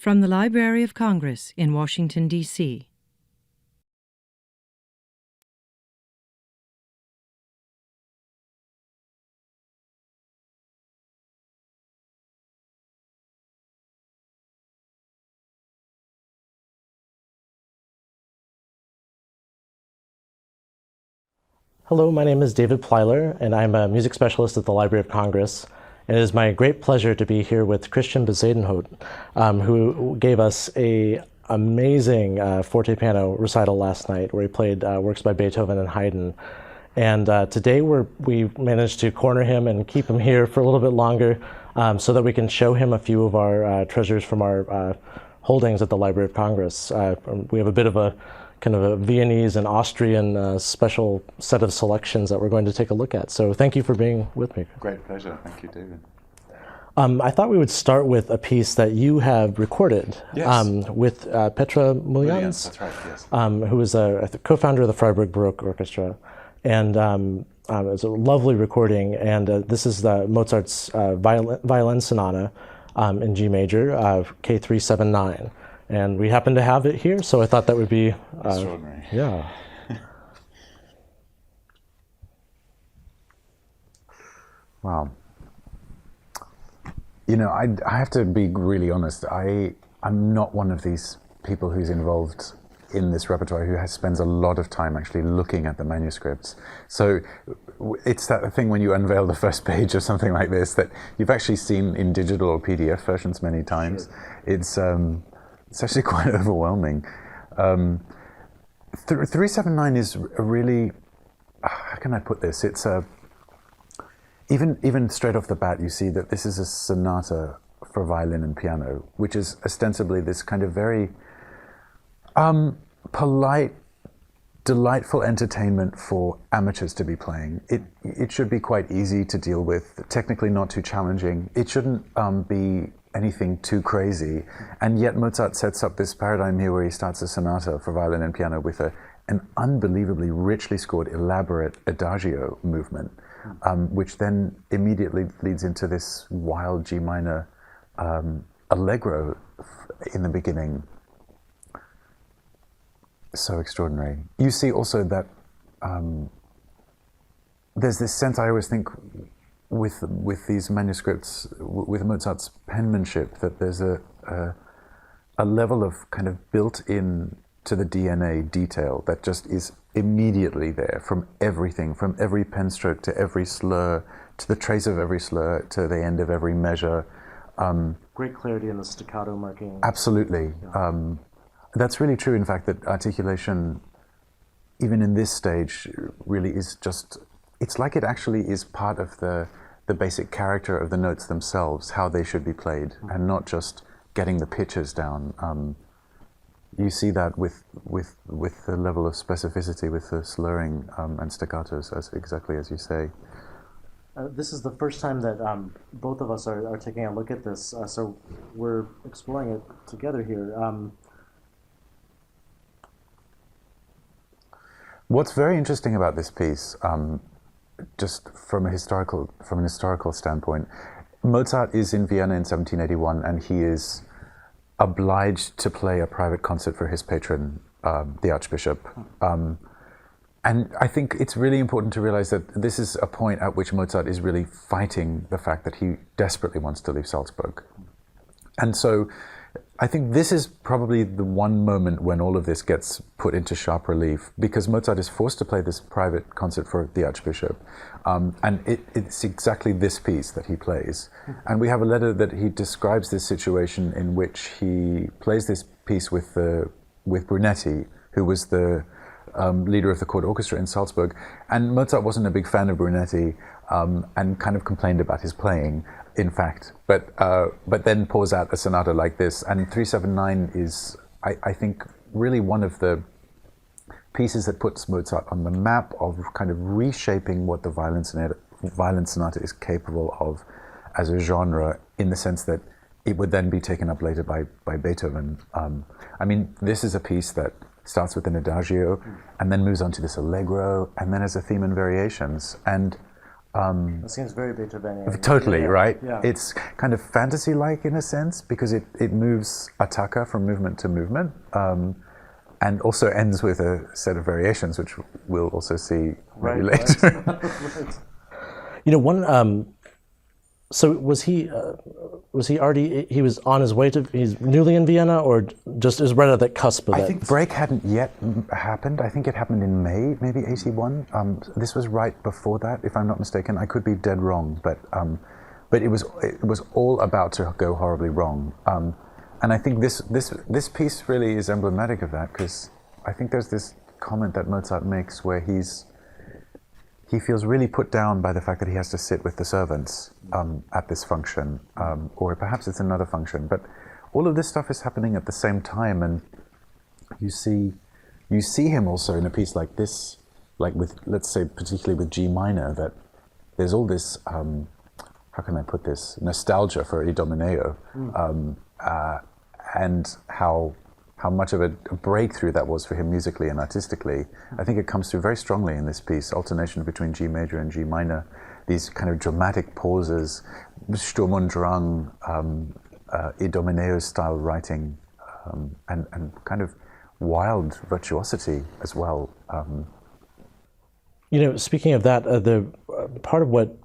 From the Library of Congress in Washington, D.C. Hello, my name is David Plylar, and I'm a music specialist at the Library of Congress. And it is my great pleasure to be here with Kristian Bezuidenhout, who gave us an amazing fortepiano recital last night, where he played works by Beethoven and Haydn. And today we managed to corner him and keep him here for a little bit longer so that we can show him a few of our treasures from our holdings at the Library of Congress. We have a bit of a kind of a Viennese and Austrian special set of selections that we're going to take a look at. So thank you for being with me. Great pleasure. Thank you, David. I thought we would start with a piece that you have recorded. Yes. With Petra Muljans. That's right, yes. Who is a co-founder of the Freiburger Barockorchester. And it's a lovely recording. And this is Mozart's Violin Sonata in G major, K379. And we happen to have it here, so I thought that would be extraordinary. Yeah. Wow. You know, I have to be really honest. I'm not one of these people who's involved in this repertoire who spends a lot of time actually looking at the manuscripts. So it's that thing when you unveil the first page of something like this that you've actually seen in digital or PDF versions many times. Sure. It's actually quite overwhelming. 379 is a really, how can I put this? It's even straight off the bat, you see that this is a sonata for violin and piano, which is ostensibly this kind of very polite, delightful entertainment for amateurs to be playing. It should be quite easy to deal with, technically not too challenging. It shouldn't be anything too crazy, and yet Mozart sets up this paradigm here where he starts a sonata for violin and piano with an unbelievably richly scored, elaborate adagio movement, which then immediately leads into this wild G minor allegro in the beginning. So extraordinary. You see also that there's this sense, I always think, with these manuscripts, with Mozart's penmanship, that there's a level of kind of built-in to the DNA detail that just is immediately there from everything, from every pen stroke to every slur, to the trace of every slur, to the end of every measure. Great clarity in the staccato marking. Absolutely. Yeah. That's really true, in fact, that articulation, even in this stage, really is just, it's like it actually is part of the basic character of the notes themselves, how they should be played, and not just getting the pitches down. You see that with the level of specificity, with the slurring and staccatos, exactly as you say. This is the first time that both of us are taking a look at this, so we're exploring it together here. What's very interesting about this piece, just from an historical standpoint, Mozart is in Vienna in 1781, and he is obliged to play a private concert for his patron, the Archbishop. And I think it's really important to realize that this is a point at which Mozart is really fighting the fact that he desperately wants to leave Salzburg. And so I think this is probably the one moment when all of this gets put into sharp relief, because Mozart is forced to play this private concert for the Archbishop. And it's exactly this piece that he plays. And we have a letter that he describes this situation in which he plays this piece with Brunetti, who was the leader of the court orchestra in Salzburg. And Mozart wasn't a big fan of Brunetti and kind of complained about his playing, in fact, but then pours out a sonata like this. And 379 is, I think, really one of the pieces that puts Mozart on the map of kind of reshaping what the violin sonata is capable of as a genre, in the sense that it would then be taken up later by Beethoven. I mean, this is a piece that starts with an adagio and then moves on to this allegro, and then has a theme and variations. And It seems very Beethovenian. Totally, right? Yeah. It's kind of fantasy-like in a sense because it moves attacca from movement to movement, and also ends with a set of variations, which we'll also see maybe later. Right. You know, one. So was he already? He was on his way to. He's newly in Vienna, or just is right at that cusp of I that? think break hadn't yet happened. I think it happened in May, maybe 81. This was right before that, if I'm not mistaken. I could be dead wrong, but it was all about to go horribly wrong. And I think this piece really is emblematic of that, because I think there's this comment that Mozart makes where he feels really put down by the fact that he has to sit with the servants at this function, or perhaps it's another function. But all of this stuff is happening at the same time, and you see him also in a piece like this, like with, let's say, particularly with G minor, that there's all this, how can I put this, nostalgia for Idomeneo, and how much of a breakthrough that was for him musically and artistically. I think it comes through very strongly in this piece, alternation between G major and G minor, these kind of dramatic pauses, Sturm und Drang, Idomeneo style writing, and kind of wild virtuosity as well. You know, speaking of that, the part of what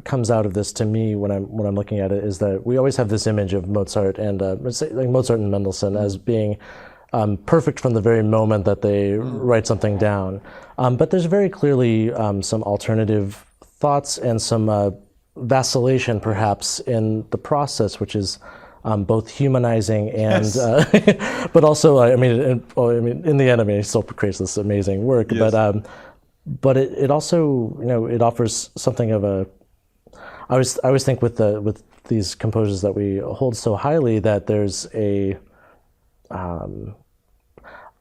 comes out of this to me when I'm looking at it is that we always have this image of Mozart and like Mozart and Mendelssohn as being perfect from the very moment that they write something down. But there's very clearly some alternative thoughts and some vacillation perhaps in the process, which is both humanizing and, yes. But also, I mean, in the end, he still creates this amazing work. Yes. But it also, you know, it offers something of a. I always think with these composers that we hold so highly that there's a.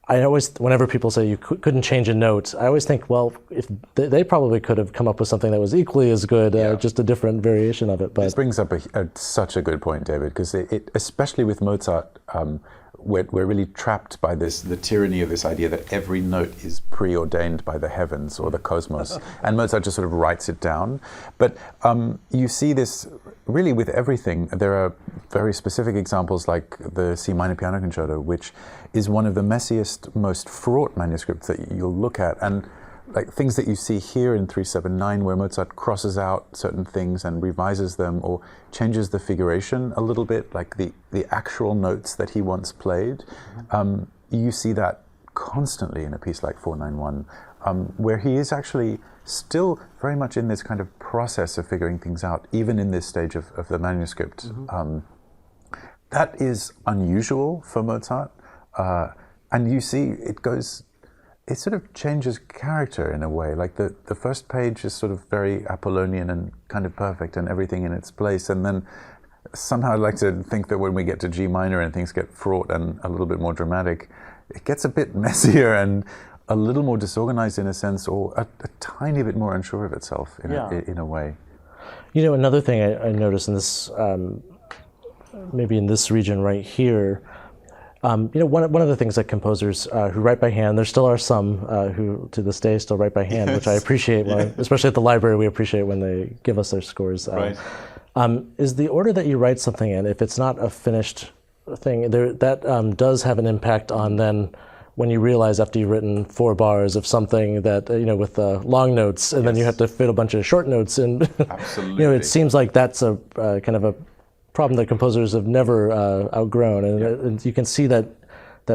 I always, whenever people say you couldn't change a note, I always think, well, if they probably could have come up with something that was equally as good, just a different variation of it. But this brings up such a good point, David, because it especially with Mozart, we're really trapped by the tyranny of this idea that every note is preordained by the heavens or the cosmos, and Mozart just sort of writes it down. But you see this really with everything. There are very specific examples like the C minor piano concerto, which is one of the messiest, most fraught manuscripts that you'll look at, and like things that you see here in 379, where Mozart crosses out certain things and revises them or changes the figuration a little bit, like the actual notes that he once played. You see that constantly in a piece like 491, where he is actually still very much in this kind of process of figuring things out, even in this stage of the manuscript. That is unusual for Mozart, and you see it sort of changes character in a way. Like the first page is sort of very Apollonian and kind of perfect and everything in its place, and then somehow I like to think that when we get to G minor and things get fraught and a little bit more dramatic, it gets a bit messier and a little more disorganized in a sense, or a tiny bit more unsure of itself in a way. You know, another thing I noticed in this, maybe in this region right here, you know, one of the things that composers who write by hand, there still are some who to this day still write by hand, which I appreciate, especially at the library, we appreciate when they give us their scores. Is the order that you write something in, if it's not a finished thing, that does have an impact on then when you realize after you've written 4 bars of something that, you know, with the long notes, and then you have to fit a bunch of short notes in. Absolutely. You know, it seems like that's a kind of a problem that composers have never outgrown, and you can see that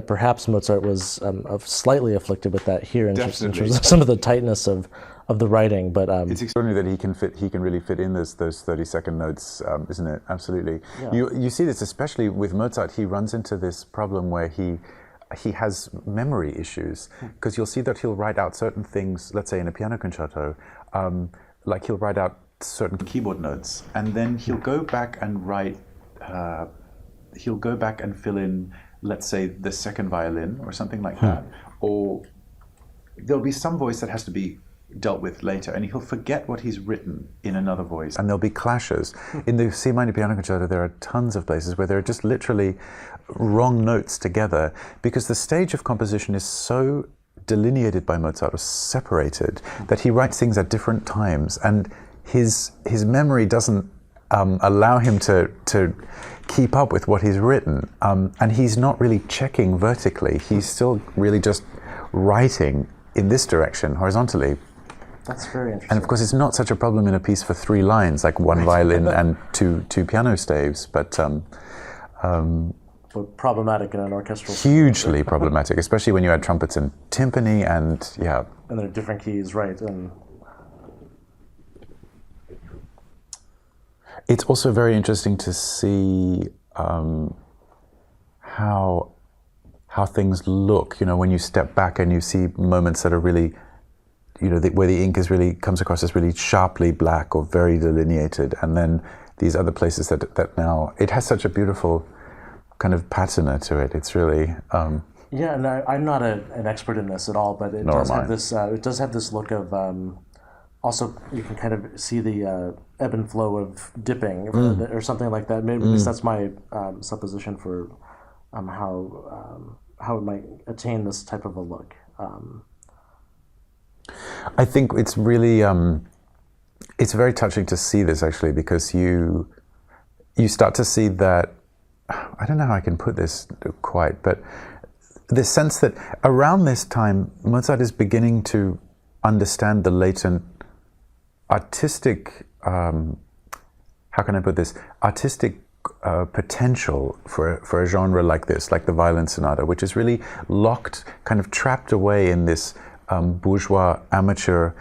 perhaps Mozart was slightly afflicted with that here in terms of some of the tightness of the writing. But it's extraordinary that he can really fit in those 30-second notes, isn't it? Absolutely. Yeah. You see this especially with Mozart. He runs into this problem where he has memory issues, because you'll see that he'll write out certain things, let's say in a piano concerto, like he'll write out certain keyboard notes, and then he'll go back and write, he'll go back and fill in, let's say, the second violin or something like that, or there'll be some voice that has to be dealt with later, and he'll forget what he's written in another voice, and there'll be clashes. In the C minor piano concerto, there are tons of places where there are just literally wrong notes together, because the stage of composition is so delineated by Mozart or separated, that he writes things at different times, and his memory doesn't allow him to keep up with what he's written, and he's not really checking vertically. He's still really just writing in this direction, horizontally. That's very interesting. And of course, it's not such a problem in a piece for 3 lines, like one violin and two piano staves, but problematic in an orchestral. Hugely problematic, especially when you add trumpets and timpani, and yeah. And they're different keys, right? And it's also very interesting to see how things look. You know, when you step back and you see moments that are really, you know, where the ink is really comes across as really sharply black or very delineated, and then these other places that now it has such a beautiful kind of patina to it. It's really yeah, and I'm not an expert in this at all, but it does have this. It does have this look of. Also, you can kind of see the ebb and flow of dipping or something like that. Maybe at least that's my supposition for how it might attain this type of a look. I think it's really it's very touching to see this, actually, because you start to see that, I don't know how I can put this quite, but the sense that around this time Mozart is beginning to understand the latent artistic, how can I put this, artistic potential for a genre like this, like the violin sonata, which is really locked, kind of trapped away in this bourgeois amateur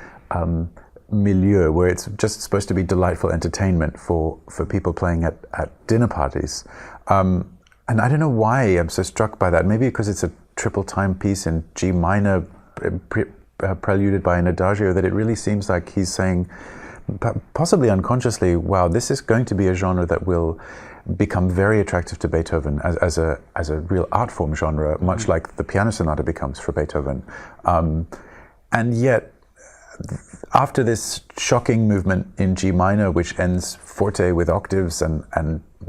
milieu, where it's just supposed to be delightful entertainment for people playing at dinner parties. And I don't know why I'm so struck by that. Maybe because it's a triple time piece in G minor, preluded by an adagio, that it really seems like he's saying, possibly unconsciously, wow, this is going to be a genre that will become very attractive to Beethoven as a real art form genre, much like the piano sonata becomes for Beethoven. And yet, after this shocking movement in G minor, which ends forte with octaves and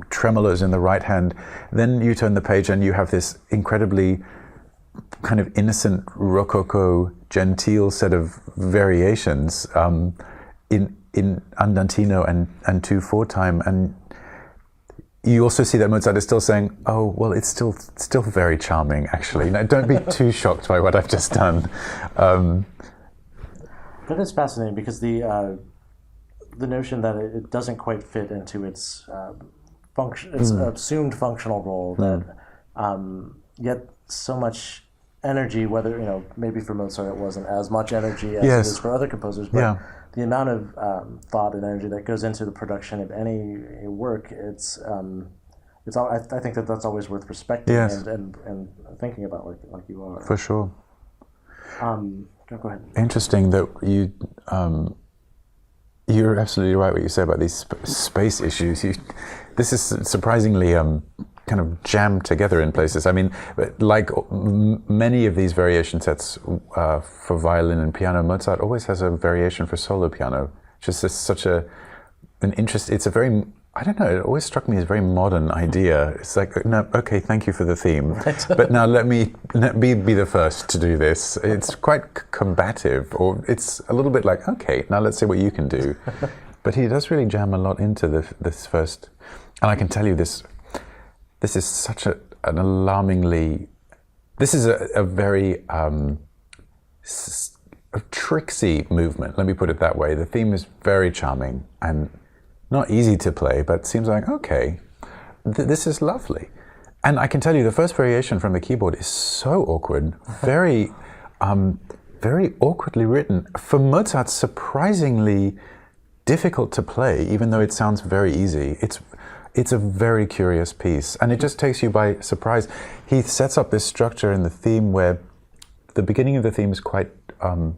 tremolos in the right hand, then you turn the page and you have this incredibly kind of innocent, rococo, genteel set of variations in andantino and 2/4 time, and you also see that Mozart is still saying, "Oh, well, it's still very charming, actually. Now, don't be too shocked by what I've just done." That is fascinating, because the notion that it doesn't quite fit into its function, its assumed functional role, that yet so much energy, whether, you know, maybe for Mozart it wasn't as much energy as it is for other composers, but the amount of thought and energy that goes into the production of any work, it's I think that's always worth respecting and thinking about, like you are. For sure. Go ahead. Interesting that you're absolutely right what you say about these space issues. This is surprisingly kind of jammed together in places. I mean, like many of these variation sets for violin and piano, Mozart always has a variation for solo piano. Just such an interest. It's a very, I don't know, it always struck me as a very modern idea. It's like, no, okay, thank you for the theme, but now let me be the first to do this. It's quite combative, or it's a little bit like, okay, now let's see what you can do. But he does really jam a lot into this first, and I can tell you this is such an alarmingly, this is a very tricksy movement, let me put it that way. The theme is very charming and not easy to play, but seems like, okay, this is lovely. And I can tell you the first variation from the keyboard is so awkward, very awkwardly written. For Mozart, surprisingly difficult to play, even though it sounds very easy. It's a very curious piece, and it just takes you by surprise. He sets up this structure in the theme where the beginning of the theme is quite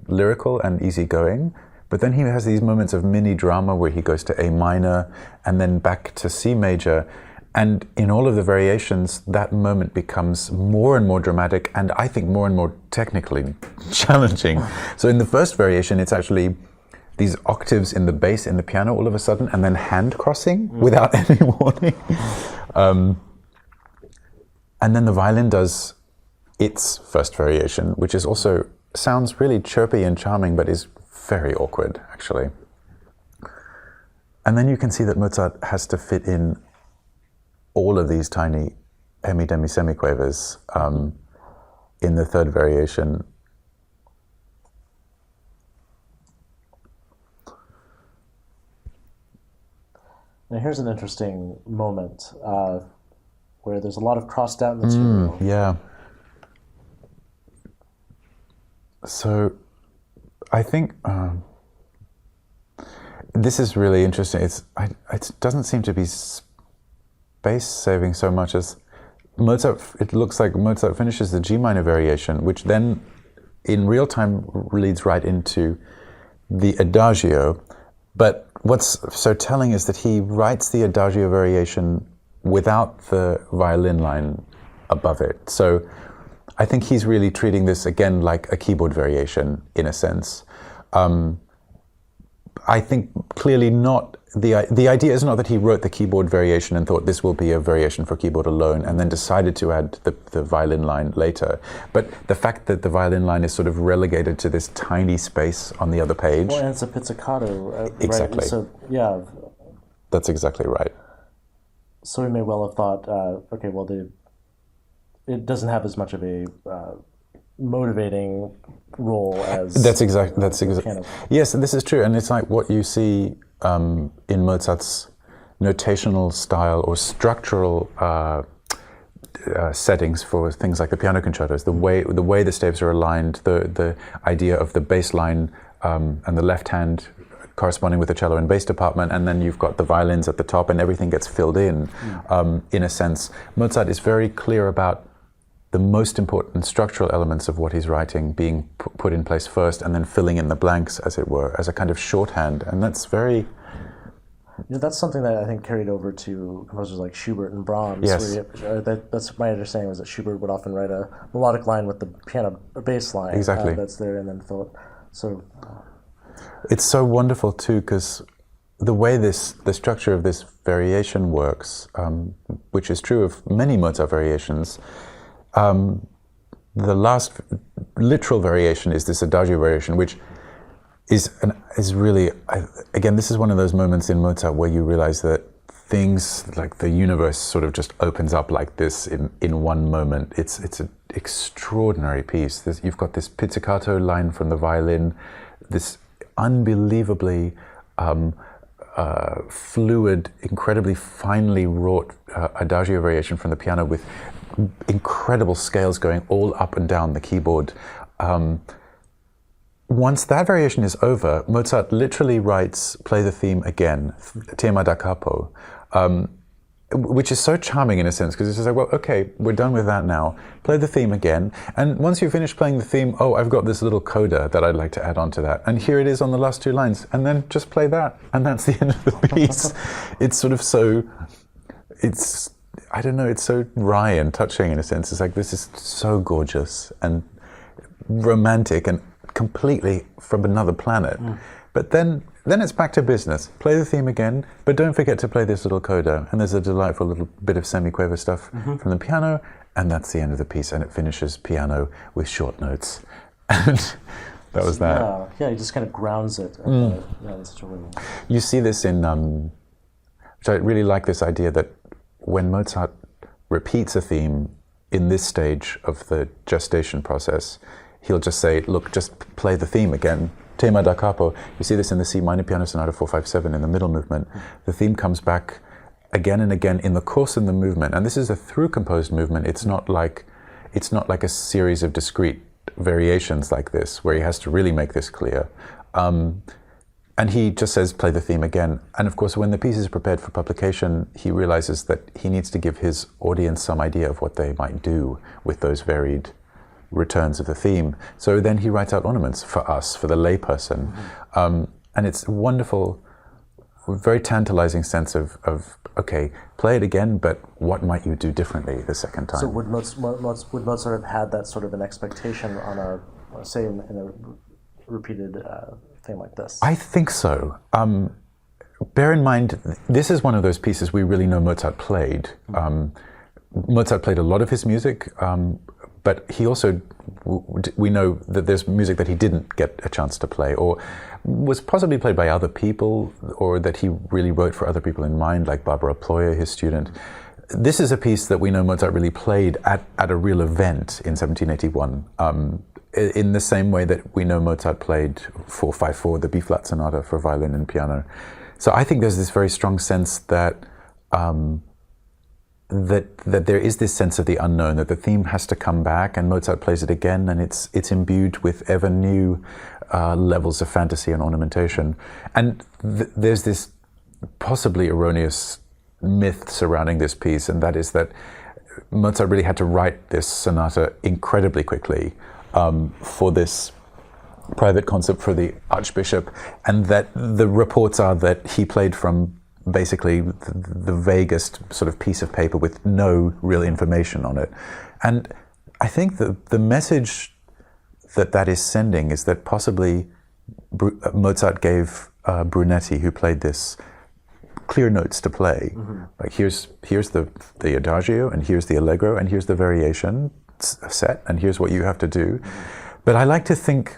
lyrical and easygoing, but then he has these moments of mini drama where he goes to A minor and then back to C major, and in all of the variations that moment becomes more and more dramatic, and I think more and more technically challenging. So in the first variation, it's actually these octaves in the bass in the piano all of a sudden, and then hand crossing without any warning. And then the violin does its first variation, which is also sounds really chirpy and charming, but is very awkward, actually. And then you can see that Mozart has to fit in all of these tiny hemi-demi-semiquavers in the third variation. Now here's an interesting moment where there's a lot of crossed out material. Yeah. So I think this is really interesting. It doesn't seem to be space saving so much as Mozart. It looks like Mozart finishes the G minor variation, which then in real time leads right into the Adagio. But what's so telling is that he writes the Adagio variation without the violin line above it. So I think he's really treating this again like a keyboard variation in a sense. I think clearly not, the idea is not that he wrote the keyboard variation and thought this will be a variation for keyboard alone and then decided to add the violin line later. But the fact that the violin line is sort of relegated to this tiny space on the other page. Well, and it's a pizzicato, exactly. Right? So, yeah. That's exactly right. So he may well have thought, okay, well, it doesn't have as much of a motivating role as that's exactly piano. Yes, and this is true, and it's like what you see in Mozart's notational style or structural settings for things like the piano concertos. The way the staves are aligned, the idea of the bass line and the left hand corresponding with the cello and bass department, and then you've got the violins at the top, and everything gets filled in a sense. Mozart is very clear about the most important structural elements of what he's writing being put in place first, and then filling in the blanks, as it were, as a kind of shorthand. And that's very... You know, that's something that I think carried over to composers like Schubert and Brahms. Yes. That's my understanding, was that Schubert would often write a melodic line with the piano bass line exactly. That's there, and then fill it. So it's so wonderful too, because the way the structure of this variation works, which is true of many Mozart variations, the last literal variation is this Adagio variation, which is really, again, this is one of those moments in Mozart where you realize that things like the universe sort of just opens up like this in one moment. It's an extraordinary piece. You've got this pizzicato line from the violin, this unbelievably fluid, incredibly finely wrought Adagio variation from the piano with incredible scales going all up and down the keyboard. Once that variation is over, Mozart literally writes "Play the Theme Again," tema da capo, which is so charming in a sense, because it's just like, well, okay, we're done with that now. Play the theme again, and once you finish playing the theme, oh, I've got this little coda that I'd like to add on to that, and here it is on the last two lines, and then just play that, and that's the end of the piece. It's sort of so, I don't know, it's so wry and touching in a sense. It's like, this is so gorgeous and romantic and completely from another planet. But then it's back to business. Play the theme again, but don't forget to play this little coda. And there's a delightful little bit of semi-quaver stuff from the piano, and that's the end of the piece, and it finishes piano with short notes. And that was that. Yeah, he just kind of grounds it. In such a way. You see this in, which I really like, this idea that when Mozart repeats a theme in this stage of the gestation process, he'll just say, look, just play the theme again. Tema da capo. You see this in the C minor piano sonata 457 in the middle movement. The theme comes back again and again in the course of the movement, and this is a through composed movement. It's not like a series of discrete variations like this, where he has to really make this clear. And he just says, play the theme again. And of course, when the piece is prepared for publication, he realizes that he needs to give his audience some idea of what they might do with those varied returns of the theme. So then he writes out ornaments for us, for the layperson. And it's a wonderful, very tantalizing sense of, okay, play it again, but what might you do differently the second time? So would Mozart have had that sort of an expectation on in a repeated thing like this? I think so. Bear in mind, this is one of those pieces we really know Mozart played. Mozart played a lot of his music, but he also, we know that there's music that he didn't get a chance to play, or was possibly played by other people, or that he really wrote for other people in mind, like Barbara Ployer, his student. This is a piece that we know Mozart really played at a real event in 1781, in the same way that we know Mozart played 454, the B-flat sonata for violin and piano. So I think there's this very strong sense that that there is this sense of the unknown, that the theme has to come back, and Mozart plays it again, and it's imbued with ever new levels of fantasy and ornamentation. And there's this possibly erroneous myth surrounding this piece, and that is that Mozart really had to write this sonata incredibly quickly for this private concert for the Archbishop, and that the reports are that he played from basically the vaguest sort of piece of paper with no real information on it. And I think the message that is sending is that possibly Mozart gave Brunetti, who played this, clear notes to play. Mm-hmm. Like here's the adagio, and here's the allegro, and here's the variation set, and here's what you have to do. Mm-hmm. But I like to think,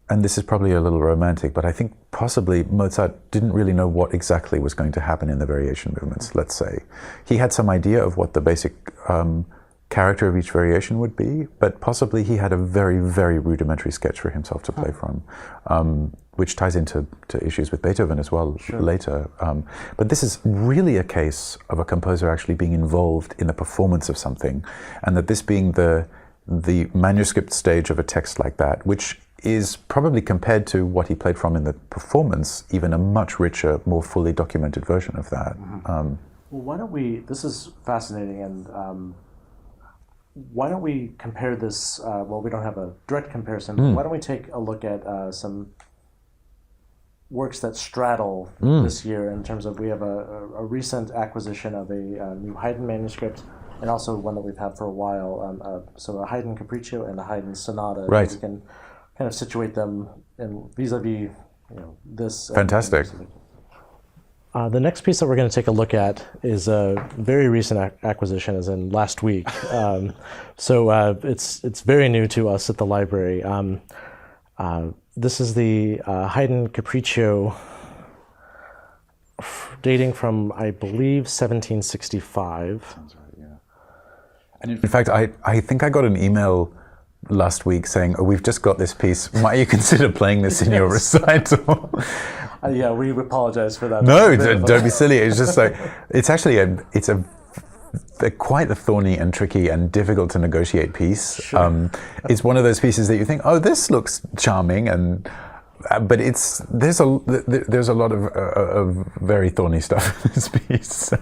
and this is probably a little romantic, but I think possibly Mozart didn't really know what exactly was going to happen in the variation movements, let's say. He had some idea of what the basic character of each variation would be, but possibly he had a very, very rudimentary sketch for himself to play from, which ties into issues with Beethoven as well. Sure. Later. But this is really a case of a composer actually being involved in the performance of something, and that this being the manuscript stage of a text like that, which is probably, compared to what he played from in the performance, even a much richer, more fully documented version of that. Well, why don't we, this is fascinating, and why don't we compare this, well, we don't have a direct comparison, but why don't we take a look at some works that straddle this year, in terms of, we have a recent acquisition of a new Haydn manuscript, and also one that we've had for a while, so a Haydn Capriccio and a Haydn Sonata. Right. We can kind of situate them in vis-a-vis, this. Fantastic. The next piece that we're going to take a look at is a very recent acquisition, as in last week. So it's very new to us at the library. This is the Haydn Capriccio, dating from, I believe, 1765. Sounds right, yeah. And in fact, I think I got an email last week saying, "Oh, we've just got this piece. Might you consider playing this in your recital?" Yeah, we apologize for that. No, don't be silly. It's just like, it's actually quite a thorny and tricky and difficult to negotiate piece. Sure. It's one of those pieces that you think, oh, this looks charming, and but there's a lot of very thorny stuff in this piece.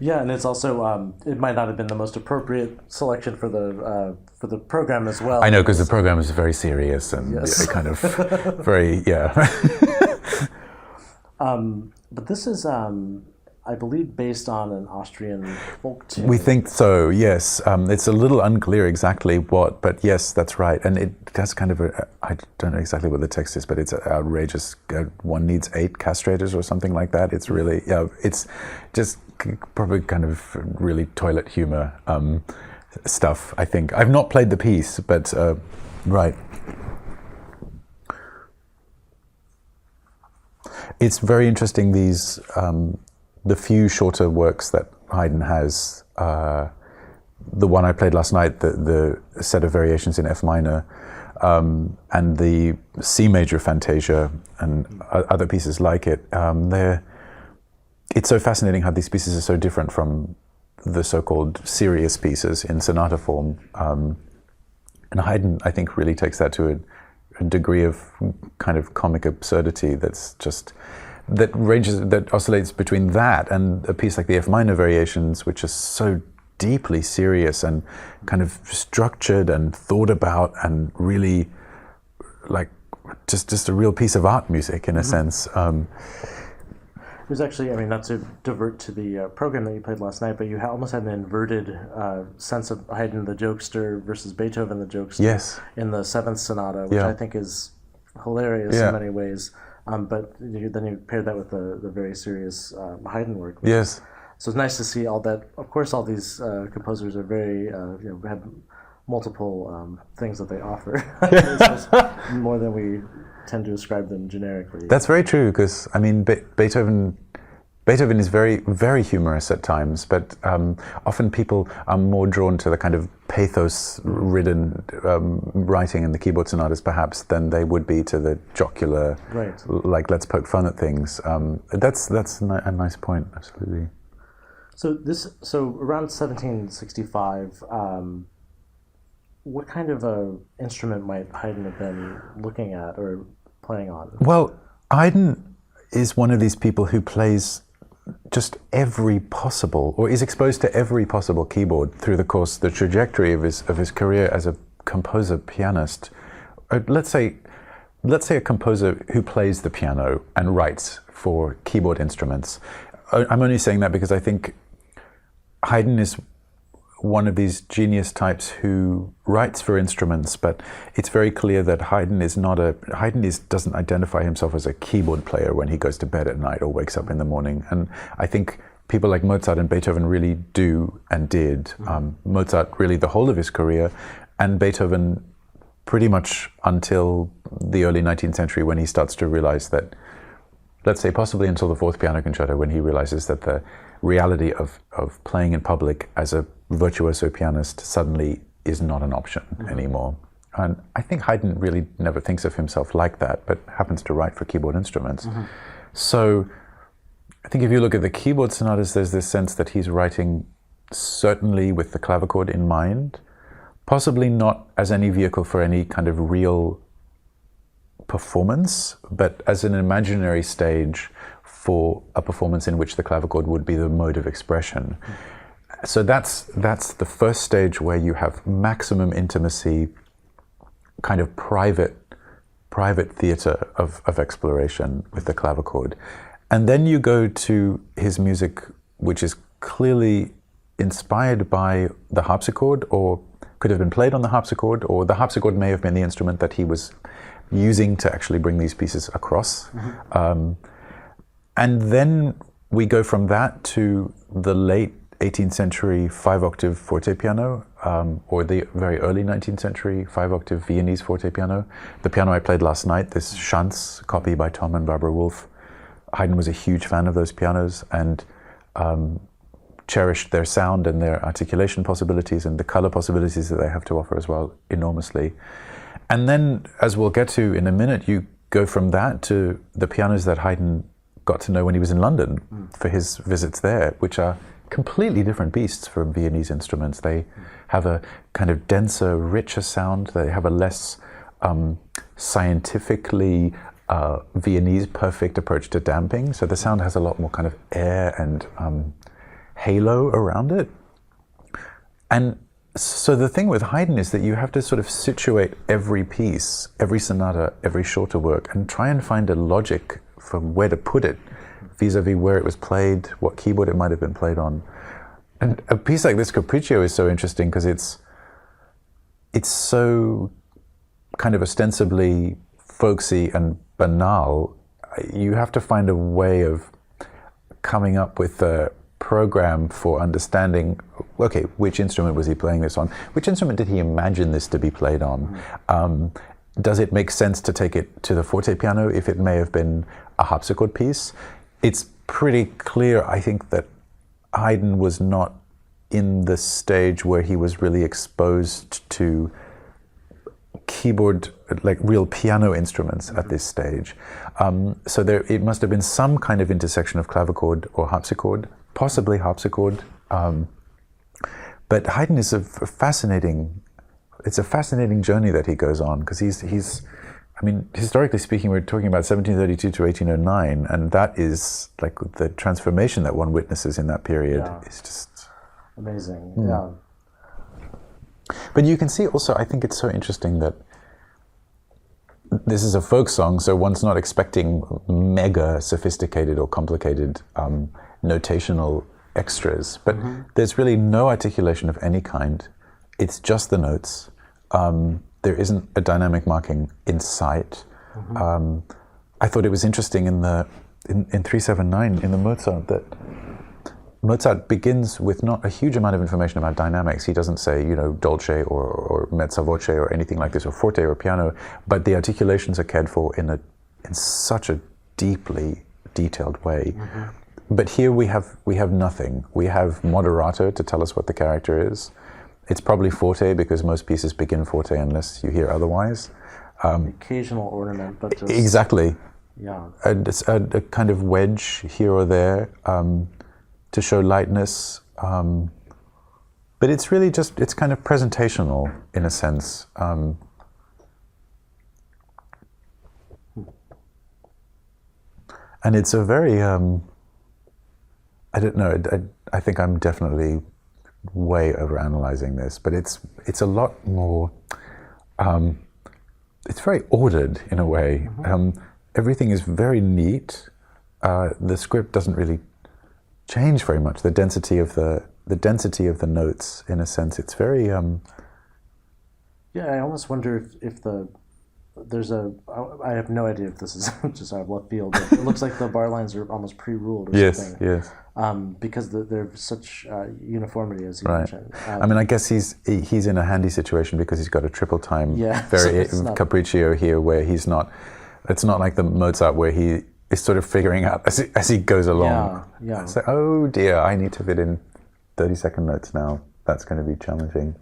Yeah, and it's also it might not have been the most appropriate selection for the program as well. I know, because the program is very serious and yes. Kind of very But this is, I believe, based on an Austrian folk tune. We think so, yes. It's a little unclear exactly what, but yes, that's right. And it has kind of I don't know exactly what the text is, but it's outrageous. One needs 8 castrators or something like that. It's really, it's just probably kind of really toilet humor stuff, I think. I've not played the piece, but right. It's very interesting, these the few shorter works that Haydn has. The one I played last night, the set of variations in F minor, and the C major Fantasia, and other pieces like it. It's so fascinating how these pieces are so different from the so-called serious pieces in sonata form. And Haydn, I think, really takes that to a degree of kind of comic absurdity that oscillates between that and a piece like the F minor variations, which are so deeply serious and kind of structured and thought about, and really like just a real piece of art music in a sense. There's actually, I mean, not to divert to the program that you played last night, but you almost had an inverted sense of Haydn the jokester versus Beethoven the jokester. Yes. In the 7th Sonata, which I think is hilarious in many ways. But then you paired that with the very serious Haydn work. Yes. So it's nice to see all that. Of course, all these composers are very, have multiple things that they offer. It's just more than we tend to describe them generically. That's very true, because I mean, Beethoven is very, very humorous at times, but often people are more drawn to the kind of pathos-ridden writing in the keyboard sonatas, perhaps, than they would be to the jocular, right, like let's poke fun at things. That's a nice point, absolutely. So around 1765, what kind of a instrument might Haydn have been looking at or playing on? Well, Haydn is one of these people who plays just every possible, or is exposed to every possible keyboard through the trajectory of his career as a composer pianist. Let's say a composer who plays the piano and writes for keyboard instruments. I'm only saying that because I think Haydn is one of these genius types who writes for instruments, but it's very clear that Haydn doesn't identify himself as a keyboard player when he goes to bed at night or wakes up in the morning. And I think people like Mozart and Beethoven really do and did. Mozart really the whole of his career, and Beethoven pretty much until the early 19th century, when he starts to realize that, let's say possibly until the Fourth Piano Concerto, when he realizes that the reality of playing in public as a virtuoso pianist suddenly is not an option anymore. And I think Haydn really never thinks of himself like that, but happens to write for keyboard instruments. So I think if you look at the keyboard sonatas, there's this sense that he's writing certainly with the clavichord in mind, possibly not as any vehicle for any kind of real performance, but as an imaginary stage for a performance in which the clavichord would be the mode of expression. So that's the first stage where you have maximum intimacy, kind of private theater of exploration with the clavichord. And then you go to his music, which is clearly inspired by the harpsichord, or could have been played on the harpsichord, or the harpsichord may have been the instrument that he was using to actually bring these pieces across. And then we go from that to the late 18th century 5-octave fortepiano, or the very early 19th century 5-octave Viennese fortepiano. The piano I played last night, this Schanz copy by Tom and Barbara Wolf. Haydn was a huge fan of those pianos and cherished their sound and their articulation possibilities and the color possibilities that they have to offer as well enormously. And then, as we'll get to in a minute, you go from that to the pianos that Haydn got to know when he was in London for his visits there, which are completely different beasts from Viennese instruments. They have a kind of denser, richer sound. They have a less scientifically Viennese perfect approach to damping. So the sound has a lot more kind of air and halo around it. And so the thing with Haydn is that you have to sort of situate every piece, every sonata, every shorter work, and try and find a logic from where to put it vis-a-vis where it was played, what keyboard it might have been played on. And a piece like this, Capriccio, is so interesting because it's so kind of ostensibly folksy and banal. You have to find a way of coming up with a program for understanding, okay, which instrument was he playing this on? Which instrument did he imagine this to be played on? Does it make sense to take it to the fortepiano if it may have been a harpsichord piece? It's pretty clear, I think, that Haydn was not in the stage where he was really exposed to keyboard, like real piano instruments at this stage. So it must have been some kind of intersection of clavichord or harpsichord, possibly harpsichord. But Haydn is it's a fascinating journey that he goes on, because he's I mean, historically speaking, we're talking about 1732 to 1809, and that is like the transformation that one witnesses in that period is just amazing. But you can see also, I think it's so interesting that this is a folk song, so one's not expecting mega sophisticated or complicated notational extras, but there's really no articulation of any kind. It's just the notes. There isn't a dynamic marking in sight. I thought it was interesting in 379 in the Mozart that Mozart begins with not a huge amount of information about dynamics. He doesn't say, you know, dolce or mezza voce or anything like this, or forte or piano, but the articulations are cared for in such a deeply detailed way. But here we have nothing. We have moderato to tell us what the character is. It's probably forte because most pieces begin forte unless you hear otherwise. Occasional ornament, but just... Exactly. Yeah. A kind of wedge here or there to show lightness. But it's really just, it's kind of presentational in a sense. And it's a very, I don't know, I think I'm definitely way overanalyzing this, but it's a lot more, it's very ordered in a way. Everything is very neat. The script doesn't really change very much. The density of the notes, in a sense, it's very. Yeah, I almost wonder if there's I have no idea if this is just out of left field, but it looks like the bar lines are almost pre-ruled or something. Yes. Because there's such uniformity, as you mentioned. I mean, I guess he's in a handy situation because he's got a triple time Capriccio here, where he's not. It's not like the Mozart where he is sort of figuring out as he goes along. Yeah. It's like, oh dear, I need to fit in 30-second notes now. That's going to be challenging.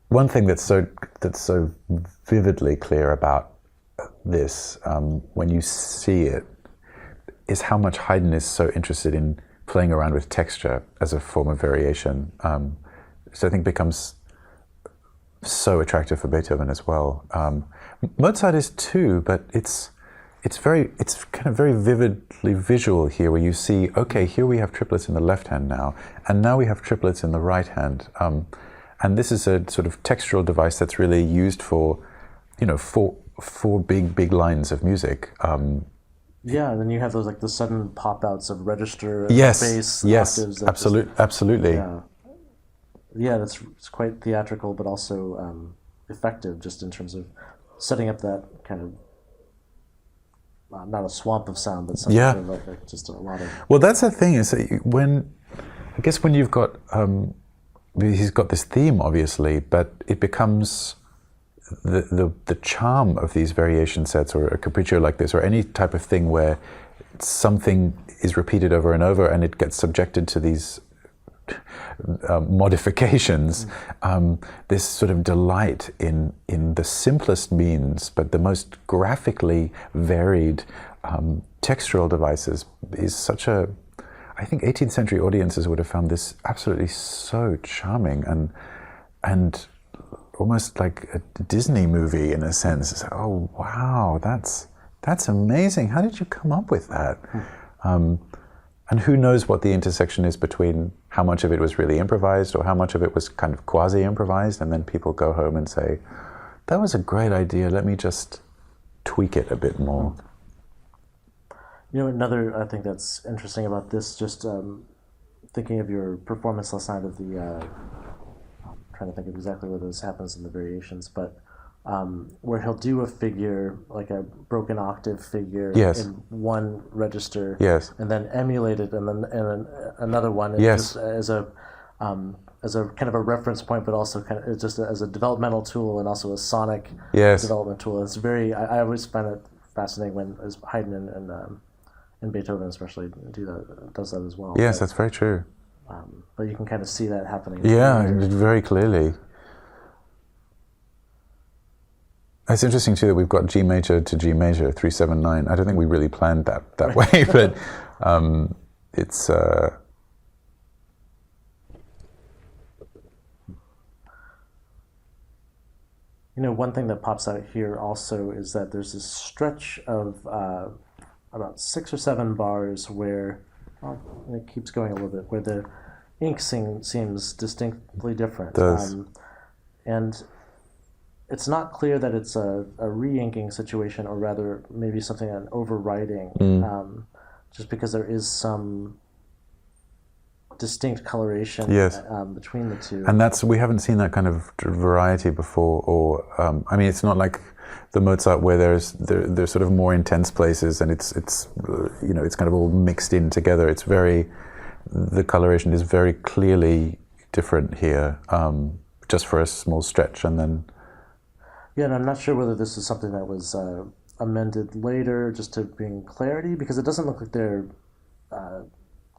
One thing that's so vividly clear about this, when you see it, is how much Haydn is so interested in playing around with texture as a form of variation. So I think becomes so attractive for Beethoven as well. Mozart is too, but it's kind of very vividly visual here, where you see, okay, here we have triplets in the left hand now, and now we have triplets in the right hand. And this is a sort of textural device that's really used for, you know, four big lines of music. Yeah, and then you have those like the sudden pop outs of register, bass, octaves. Absolutely. Yeah, it's quite theatrical, but also effective, just in terms of setting up that kind of not a swamp of sound, but something sort of like just a lot of. Well, that's the thing, is that when you've got he's got this theme, obviously, but it becomes the charm of these variation sets, or a capriccio like this, or any type of thing where something is repeated over and over, and it gets subjected to these modifications. This sort of delight in the simplest means, but the most graphically varied textural devices is such a. I think 18th century audiences would have found this absolutely so charming and almost like a Disney movie in a sense. It's like, oh wow, that's amazing. How did you come up with that? And who knows what the intersection is between how much of it was really improvised or how much of it was kind of quasi-improvised, and then people go home and say, that was a great idea, let me just tweak it a bit more. You know, another I think that's interesting about this, just thinking of your performance last night of the, I'm trying to think of exactly where this happens in the variations, but where he'll do a figure, like a broken octave figure in one register, and then emulate it, and then another one, just as a kind of a reference point, but also kind of just as a developmental tool and also a sonic development tool. It's very, I always find it fascinating when as Haydn and Beethoven especially does that as well. Yes, that's very true. But you can kind of see that happening. Yeah, very clearly. It's interesting too that we've got G major to G major 379. I don't think we really planned that way, but it's. You know, one thing that pops out here also is that there's this stretch of about 6 or 7 bars where it keeps going a little bit, where the ink seems distinctly different. It does. And it's not clear that it's a re-inking situation, or rather maybe something, an overwriting, just because there is some distinct coloration between the two. And we haven't seen that kind of variety before, or I mean, it's not like the Mozart where there's sort of more intense places, and it's you know, it's kind of all mixed in together. It's very, the coloration is very clearly different here, just for a small stretch, and then. Yeah, and I'm not sure whether this is something that was amended later just to bring clarity, because it doesn't look like there are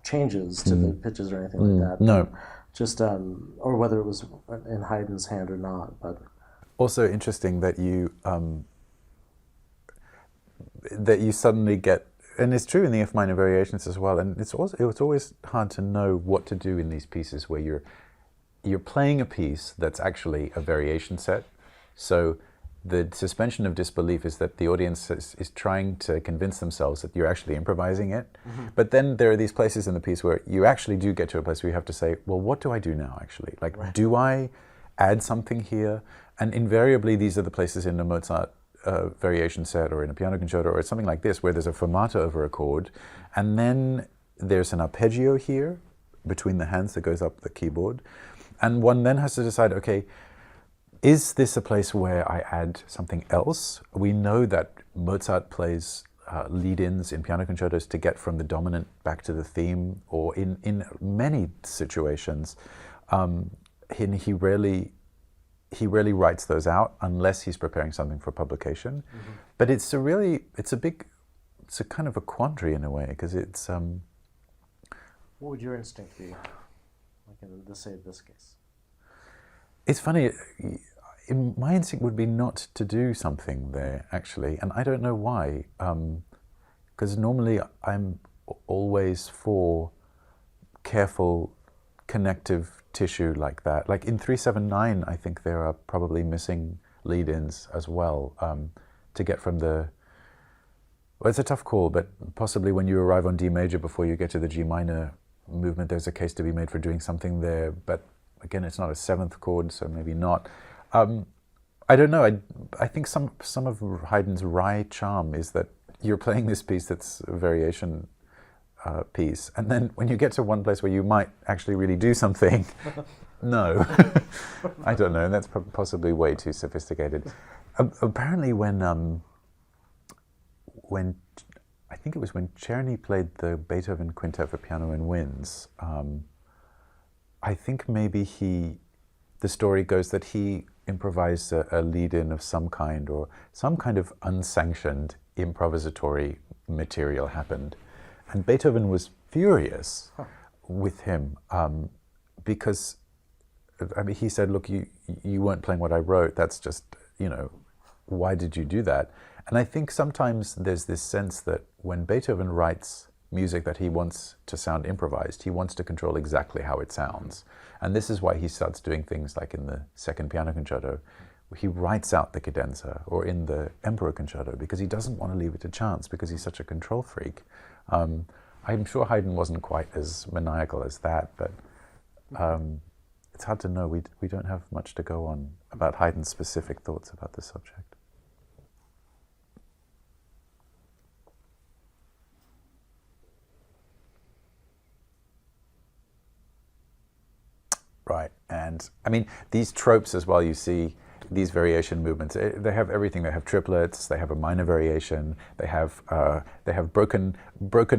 changes to the pitches or anything like that. No. Just, or whether it was in Haydn's hand or not. But also interesting that you suddenly get, and it's true in the F minor variations as well, and it's always hard to know what to do in these pieces where you're playing a piece that's actually a variation set. So the suspension of disbelief is that the audience is trying to convince themselves that you're actually improvising it. Mm-hmm. But then there are these places in the piece where you actually do get to a place where you have to say, well, what do I do now actually? Like, right. Do I add something here? And invariably these are the places in a Mozart variation set or in a piano concerto or something like this where there's a fermata over a chord, and then there's an arpeggio here between the hands that goes up the keyboard. And one then has to decide, okay, is this a place where I add something else? We know that Mozart plays lead-ins in piano concertos to get from the dominant back to the theme, or in many situations, he rarely writes those out unless he's preparing something for publication. Mm-hmm. But it's a kind of a quandary in a way, because it's. What would your instinct be, like in this case? It's funny. My instinct would be not to do something there, actually, and I don't know why, because normally I'm always for careful connective tissue like that. Like in 379, I think there are probably missing lead-ins as well, to get from the, well, it's a tough call, but possibly when you arrive on D major before you get to the G minor movement, there's a case to be made for doing something there, but again, it's not a seventh chord, so maybe not. I don't know. I think some of Haydn's wry charm is that you're playing this piece that's a variation piece, and then when you get to one place where you might actually really do something, no. I don't know. That's possibly way too sophisticated. Apparently, when I think it was when Czerny played the Beethoven Quintet for Piano and Winds, I think maybe the story goes that he improvised a lead-in of some kind, or some kind of unsanctioned improvisatory material happened. And Beethoven was furious with him, because I mean, he said, look, you weren't playing what I wrote, that's just, you know, why did you do that? And I think sometimes there's this sense that when Beethoven writes music that he wants to sound improvised, he wants to control exactly how it sounds. And this is why he starts doing things like in the second piano concerto, where he writes out the cadenza, or in the Emperor concerto, because he doesn't want to leave it to chance, because he's such a control freak. I'm sure Haydn wasn't quite as maniacal as that, but it's hard to know. We don't have much to go on about Haydn's specific thoughts about the subject. Right, and I mean, these tropes as well, you see these variation movements, they have everything. They have triplets, they have a minor variation, they have broken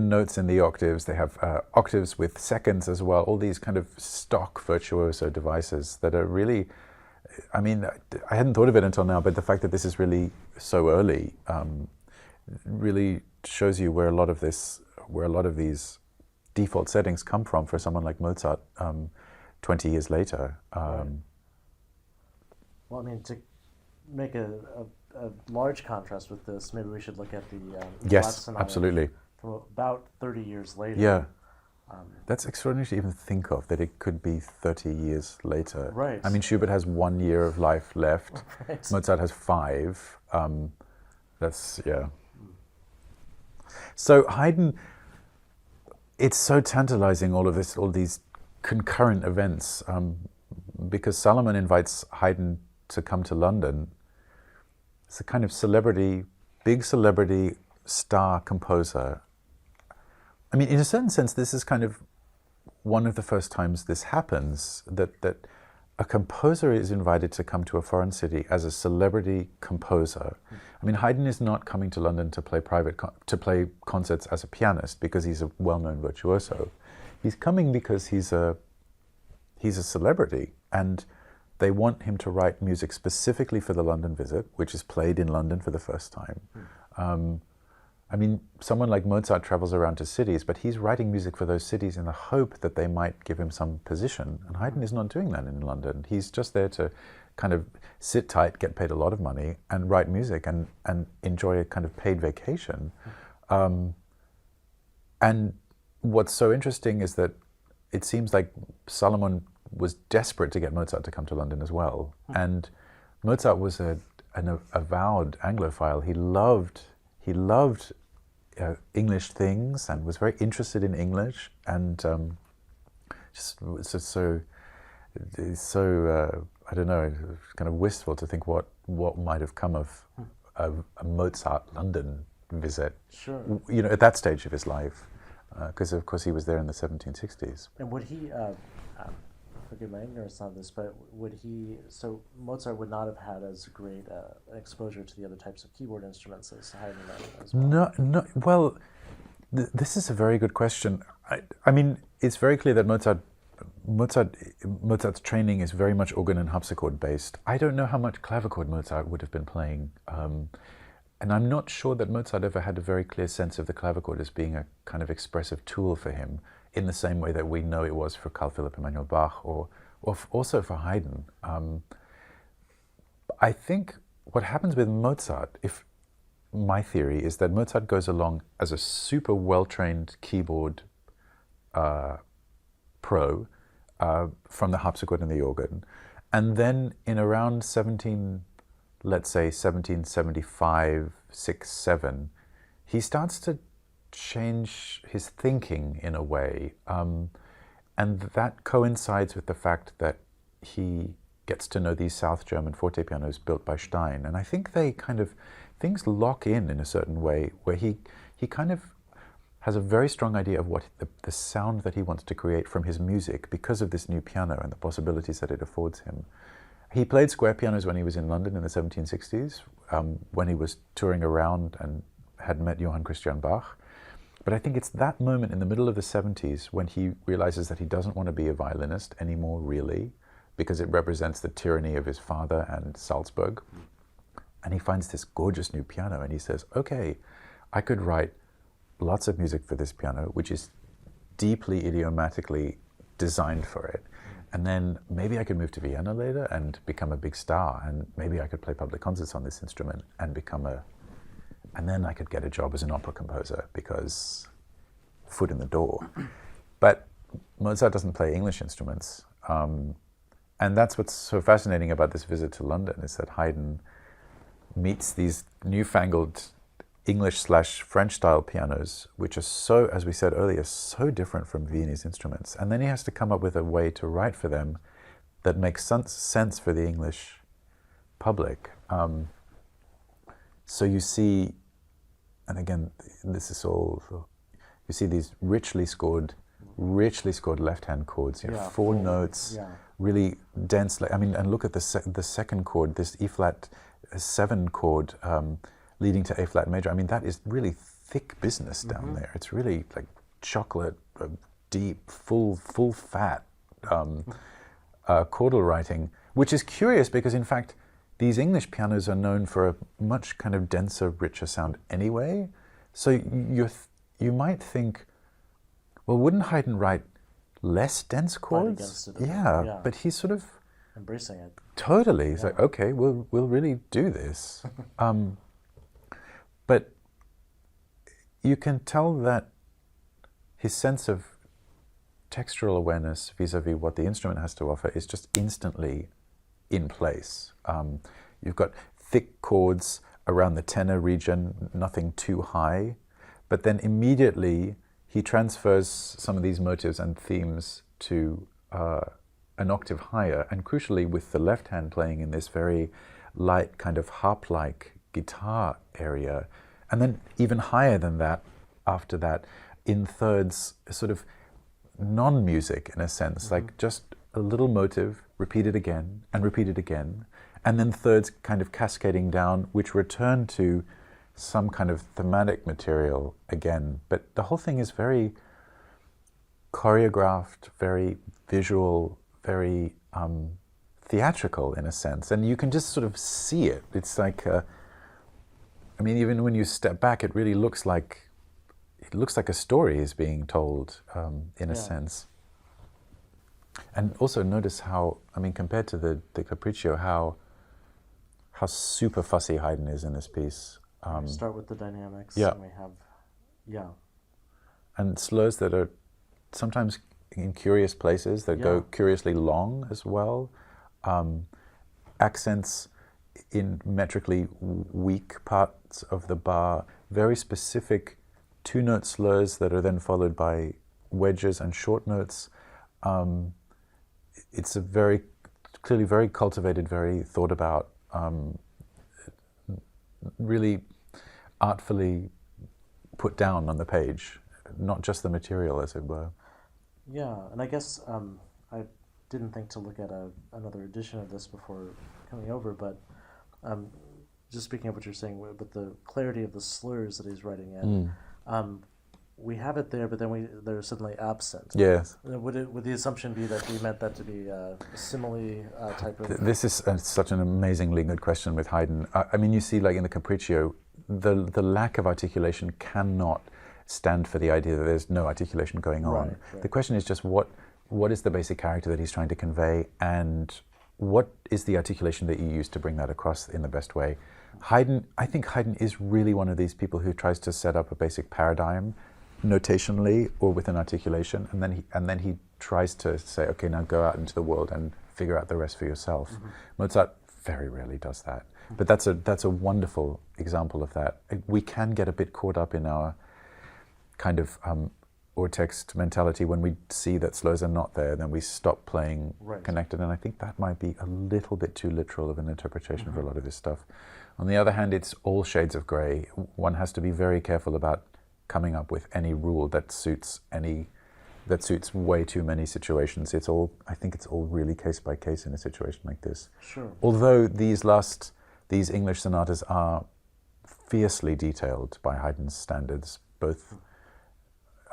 notes in the octaves, they have octaves with seconds as well, all these kind of stock virtuoso devices that are really, I mean, I hadn't thought of it until now, but the fact that this is really so early really shows you where a lot of these default settings come from for someone like Mozart 20 years later. Right. Well, I mean, to make a large contrast with this, maybe we should look at the yes, Sonata absolutely. From about 30 years later. Yeah, that's extraordinary to even think of, that it could be 30 years later. Right. I mean, Schubert has 1 year of life left. Right. Mozart has 5. That's, yeah. So Haydn, it's so tantalizing, all these concurrent events, because Salomon invites Haydn to come to London. It's a kind of big celebrity star composer. I mean, in a certain sense, this is kind of one of the first times this happens, that a composer is invited to come to a foreign city as a celebrity composer. I mean, Haydn is not coming to London to play to play concerts as a pianist because he's a well-known virtuoso. He's coming because he's a celebrity, and they want him to write music specifically for the London visit, which is played in London for the first time. I mean, someone like Mozart travels around to cities, but he's writing music for those cities in the hope that they might give him some position. And Haydn is not doing that in London. He's just there to kind of sit tight, get paid a lot of money, and write music and enjoy a kind of paid vacation. And what's so interesting is that it seems like Salomon was desperate to get Mozart to come to London as well. And Mozart was an avowed Anglophile. He loved English things and was very interested in English, and just so I don't know, kind of wistful to think what might have come of a Mozart London visit. Sure. You know, at that stage of his life, because of course he was there in the 1760s. And would he? Forgive my ignorance on this, but so Mozart would not have had as great exposure to the other types of keyboard instruments as Haydn as well? No, well, this is a very good question. I mean, it's very clear that Mozart's training is very much organ and harpsichord based. I don't know how much clavichord Mozart would have been playing, and I'm not sure that Mozart ever had a very clear sense of the clavichord as being a kind of expressive tool for him, in the same way that we know it was for Carl Philipp Emanuel Bach or also for Haydn. I think what happens with Mozart, my theory is that Mozart goes along as a super well-trained keyboard pro from the harpsichord and the organ, and then in around 1775, 6, 7, he starts to change his thinking in a way, and that coincides with the fact that he gets to know these South German fortepianos built by Stein, and I think they kind of, things lock in a certain way where he kind of has a very strong idea of what the sound that he wants to create from his music because of this new piano and the possibilities that it affords him. He played square pianos when he was in London in the 1760s, when he was touring around and had met Johann Christian Bach. But I think it's that moment in the middle of the 70s when he realizes that he doesn't want to be a violinist anymore, really, because it represents the tyranny of his father and Salzburg. And he finds this gorgeous new piano and he says, okay, I could write lots of music for this piano, which is deeply idiomatically designed for it. And then maybe I could move to Vienna later and become a big star, and maybe I could play public concerts on this instrument and and then I could get a job as an opera composer, because foot in the door. But Mozart doesn't play English instruments. And that's what's so fascinating about this visit to London, is that Haydn meets these newfangled English/French style pianos, which are so, as we said earlier, so different from Viennese instruments. And then he has to come up with a way to write for them that makes sense for the English public. So you see, and again, this is all, you see these richly scored left-hand chords, four notes, really dense. I mean, and look at the second chord, this E-flat 7 chord leading to A-flat major. I mean, that is really thick business down there. It's really like chocolate, deep, full fat chordal writing, which is curious because, in fact, these English pianos are known for a much kind of denser, richer sound anyway. So you might think, well, wouldn't Haydn write less dense chords? Yeah, but he's sort of embracing it. Totally. He's like, okay, we'll really do this. But you can tell that his sense of textural awareness vis-a-vis what the instrument has to offer is just instantly in place. You've got thick chords around the tenor region, nothing too high, but then immediately he transfers some of these motives and themes to an octave higher, and crucially with the left hand playing in this very light kind of harp-like guitar area, and then even higher than that after that in thirds, sort of non-music in a sense, like just a little motive repeated again, and then thirds kind of cascading down, which return to some kind of thematic material again. But the whole thing is very choreographed, very visual, very theatrical in a sense, and you can just sort of see it. It's like, I mean, even when you step back, it really looks like a story is being told in a sense. And also notice how, I mean, compared to the Capriccio, how super fussy Haydn is in this piece. Start with the dynamics. Yeah. And we have, and slurs that are sometimes in curious places that go curiously long as well. Accents in metrically weak parts of the bar, very specific two-note slurs that are then followed by wedges and short notes. It's a very, clearly very cultivated, very thought about, really artfully put down on the page, not just the material, as it were. Yeah, and I guess I didn't think to look at another edition of this before coming over, but just speaking of what you're saying, but the clarity of the slurs that he's writing in, we have it there, but then they're suddenly absent. Yes. Would the assumption be that we meant that to be a simile type of... This is such an amazingly good question with Haydn. I mean, you see, like in the Capriccio, the lack of articulation cannot stand for the idea that there's no articulation going on. Right. The question is just what is the basic character that he's trying to convey, and what is the articulation that you use to bring that across in the best way. I think Haydn is really one of these people who tries to set up a basic paradigm notationally or with an articulation, and then he tries to say, okay, now go out into the world and figure out the rest for yourself. Mozart very rarely does that, but that's a wonderful example of that. We can get a bit caught up in our kind of or text mentality when we see that slurs are not there, then we stop playing connected, and I think that might be a little bit too literal of an interpretation for a lot of this stuff. On the other hand, it's all shades of grey. One has to be very careful about coming up with any rule that suits way too many situations. I think it's all really case by case in a situation like this. Sure. Although these English sonatas are fiercely detailed by Haydn's standards, both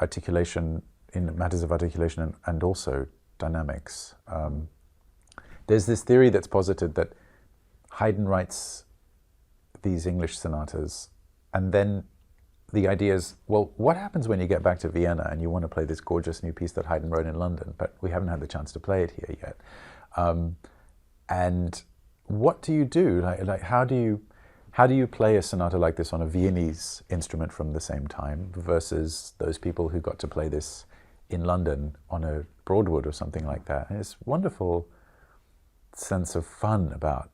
articulation, in matters of articulation, and also dynamics. There's this theory that's posited that Haydn writes these English sonatas, and then the idea is, well, what happens when you get back to Vienna and you want to play this gorgeous new piece that Haydn wrote in London, but we haven't had the chance to play it here yet? And what do you do? Like how do you play a sonata like this on a Viennese instrument from the same time versus those people who got to play this in London on a Broadwood or something like that? And it's a wonderful sense of fun about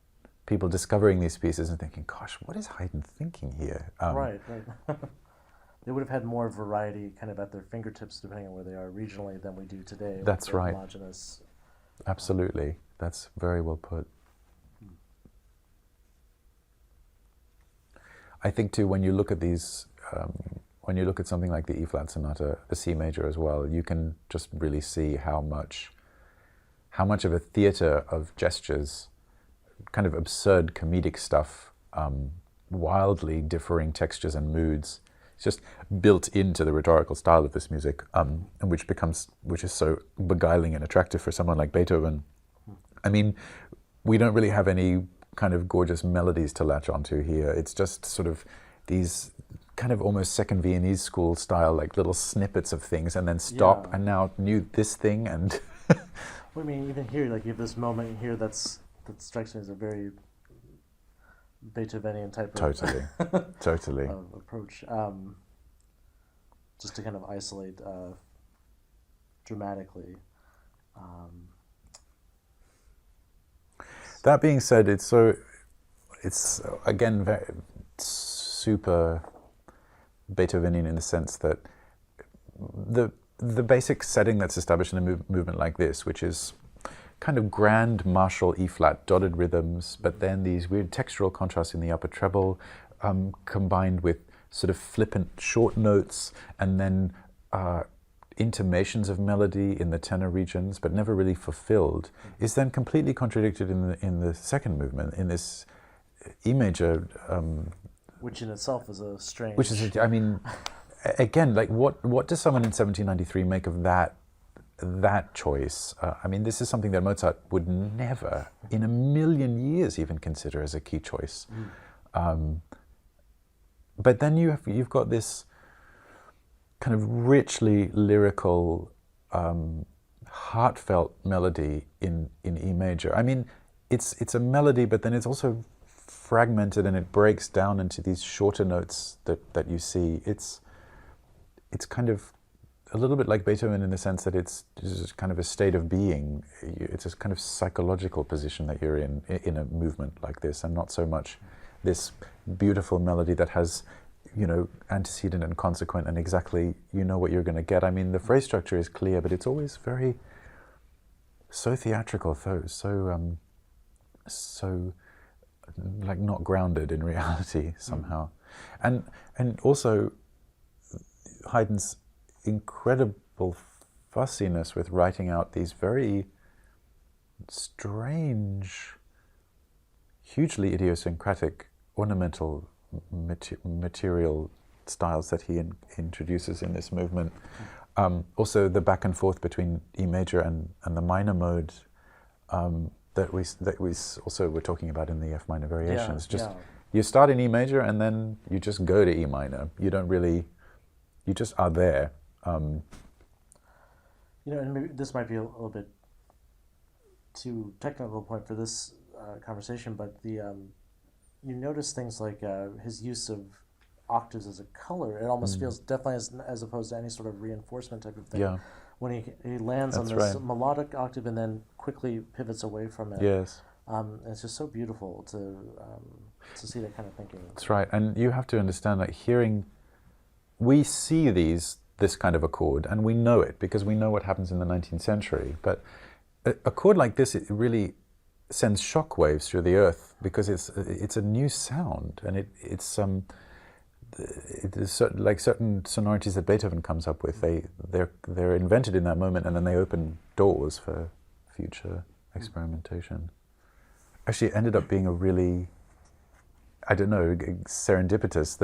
people discovering these pieces and thinking, gosh, what is Haydn thinking here? Right. They would have had more variety kind of at their fingertips depending on where they are regionally than we do today. That's right. Homogeneous. Absolutely. That's very well put. I think too, when you look at these, when you look at something like the E-flat sonata, the C major as well, you can just really see how much of a theater of gestures, kind of absurd comedic stuff, wildly differing textures and moods, it's just built into the rhetorical style of this music, and which is so beguiling and attractive for someone like Beethoven. I mean, we don't really have any kind of gorgeous melodies to latch onto here. It's just sort of these kind of almost second Viennese school style, like little snippets of things, and then stop, and now this thing, and... Well, I mean, even here, like you have this moment here that strikes me as a very Beethovenian type totally of approach, just to kind of isolate dramatically. That being said, it's again very super Beethovenian in the sense that the basic setting that's established in a movement like this, which is kind of grand martial E-flat dotted rhythms, but then these weird textural contrasts in the upper treble, combined with sort of flippant short notes, and then intimations of melody in the tenor regions, but never really fulfilled, is then completely contradicted in the second movement, in this E major. Which in itself is a strange... Which is, I mean, again, like what does someone in 1793 make of that choice? I mean, this is something that Mozart would never, in a million years, even consider as a key choice. But then you've got this kind of richly lyrical, heartfelt melody in E major. I mean, it's a melody, but then it's also fragmented and it breaks down into these shorter notes that you see. It's kind of a little bit like Beethoven in the sense that it's just kind of a state of being. It's a kind of psychological position that you're in a movement like this, and not so much this beautiful melody that has, you know, antecedent and consequent and exactly you know what you're going to get. I mean, the phrase structure is clear, but it's always so theatrical, so like not grounded in reality somehow. And also Haydn's incredible fussiness with writing out these very strange, hugely idiosyncratic ornamental material styles that he introduces in this movement. Also the back and forth between E major and the minor mode that we also were talking about in the F minor variations. You start in E major and then you just go to E minor. You don't really, you just are there. You know, and maybe this might be a little bit too technical point for this conversation, but the you notice things like his use of octaves as a color. It almost feels definitely as opposed to any sort of reinforcement type of thing. Yeah. When he lands on this melodic octave and then quickly pivots away from it. Yes. It's just so beautiful to see that kind of thinking. That's right, and you have to understand that we see this kind of a chord, and we know it because we know what happens in the 19th century. But a chord like this, it really sends shock waves through the earth because it's a new sound, and it is like certain sonorities that Beethoven comes up with. They're invented in that moment, and then they open doors for future experimentation. Actually, it ended up being a really, I don't know, serendipitous.